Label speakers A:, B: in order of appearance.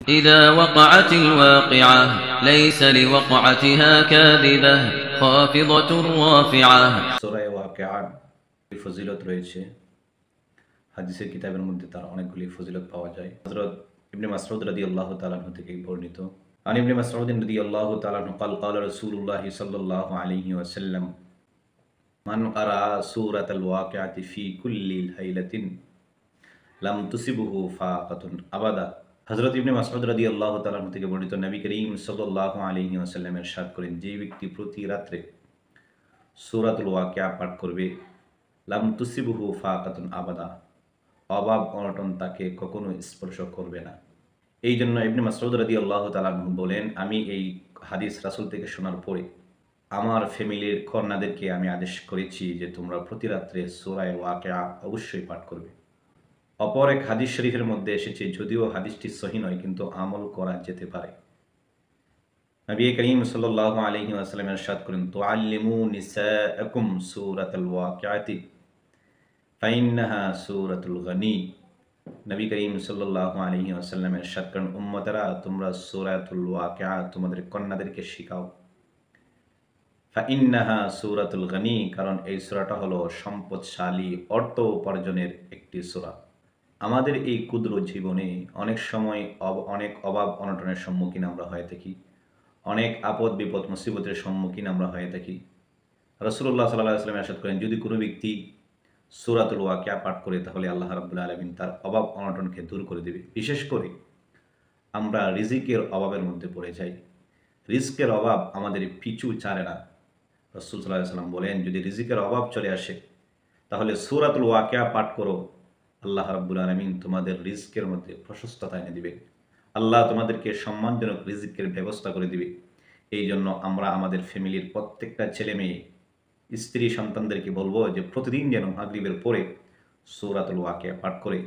A: إذا وقعت الواقعة ليس لوقعتها كاذبة خافضة رافعة।
B: সূরা ওয়াকিআর ফজিলত রয়েছে। হাদিসের কিতাবের মধ্যে তার অনেকগুলি ফজিলত পাওয়া যায়। হযরত ইবনে মাসউদ রাদিয়াল্লাহু তাআলা আনহু থেকে বর্ণিত। আন ইবনে মাসউদ রাদিয়াল্লাহু তাআলা আনহু قال قال رسول الله صلى الله عليه وسلم من قرأ سورة الواقعة في كل ليلة لم تصبه فاقة أبدا। হযরত ইবনে মাসউদ রাদিয়াল্লাহু তাআলা আনহু থেকে বর্ণিত, নবী করিম সাল্লাল্লাহু আলাইহি ওয়াসাল্লাম ইরশাদ করেন, যে ব্যক্তি প্রতি রাত্রে সূরাতুল ওয়াকিয়া পাঠ করবে, লাম তুসিবহু ফাকাতুন আবাদা, অভাব অনটন তাকে কখনো স্পর্শ করবে না। এই জন্য ইবনে মাসউদ রাদিয়াল্লাহু তাআলা আনহু বলেন, আমি এই হাদিস রাসূল থেকে শোনার পরে আমার ফ্যামিলির কন্যাদেরকে আমি আদেশ করেছি যে তোমরা প্রতি রাত্রে সূরা ওয়াকিয়া অবশ্যই পাঠ করবে। অপর এক হাদিস শরীফের মধ্যে এসেছে, যদিও হাদিসটি সহিহ নয় কিন্তু আমল করা যেতে পারে। নবী করিম সাল্লাল্লাহু আলাইহি ওয়াসাল্লাম ইরশাদ করেন, তুআল্লিমু নিসাআকুম সূরাতুল ওয়াকিআতি ফাইন্নাহা সূরাতুল গনি। নবী করিম সাল্লাল্লাহু আলাইহি ওয়াসাল্লাম ইরশাদ করেন, উম্মতেরা তোমরা সূরাতুল ওয়াকিআ তোমাদের কন্যাদেরকে শেখাও। ফাইন্নাহা সূরাতুল গনি, কারণ এই সূরাটা হলো সম্পদশালী, অর্থ উপার্জনের একটি সূরা। আমাদের এই ক্ষুদ্র জীবনে অনেক সময় অনেক অভাব অনটনের সম্মুখীন আমরা হয়ে থাকি, অনেক আপদ বিপদ মুসিবতের সম্মুখীন আমরা হয়ে থাকি। রাসূলুল্লাহ সাল্লাল্লাহু আলাইহি ওয়াসাল্লাম ইরশাদ করেন, যদি কোনো ব্যক্তি সূরাতুল ওয়াকিয়া পাঠ করে তাহলে আল্লাহ রাব্বুল আলামিন তার অভাব অনটনকে দূর করে দেবে। বিশেষ করে আমরা রিজিকের অভাবের মধ্যে পড়ে যাই, রিজকের অভাব আমাদের পিছু ছাড়ে না। রাসূল সাল্লাল্লাহু আলাইহি ওয়াসাল্লাম বলেন, যদি রিজিকের অভাব চলে আসে তাহলে সূরাতুল ওয়াকিয়া পাঠ করো, আল্লাহ রাব্বুল আলামিন তোমাদের রিজকের মধ্যে প্রশস্ততা এনে দিবেন। আল্লাহ তোমাদেরকে সম্মানজনক রিজিকের ব্যবস্থা করে দিবে। এই জন্য আমরা আমাদের ফ্যামিলির প্রত্যেকটা ছেলে মেয়ে, স্ত্রী সন্তানদেরকে বলবো যে প্রতিদিন যেন মাগরিবের পরে সূরাতুল ওয়াকিয়া পাঠ করে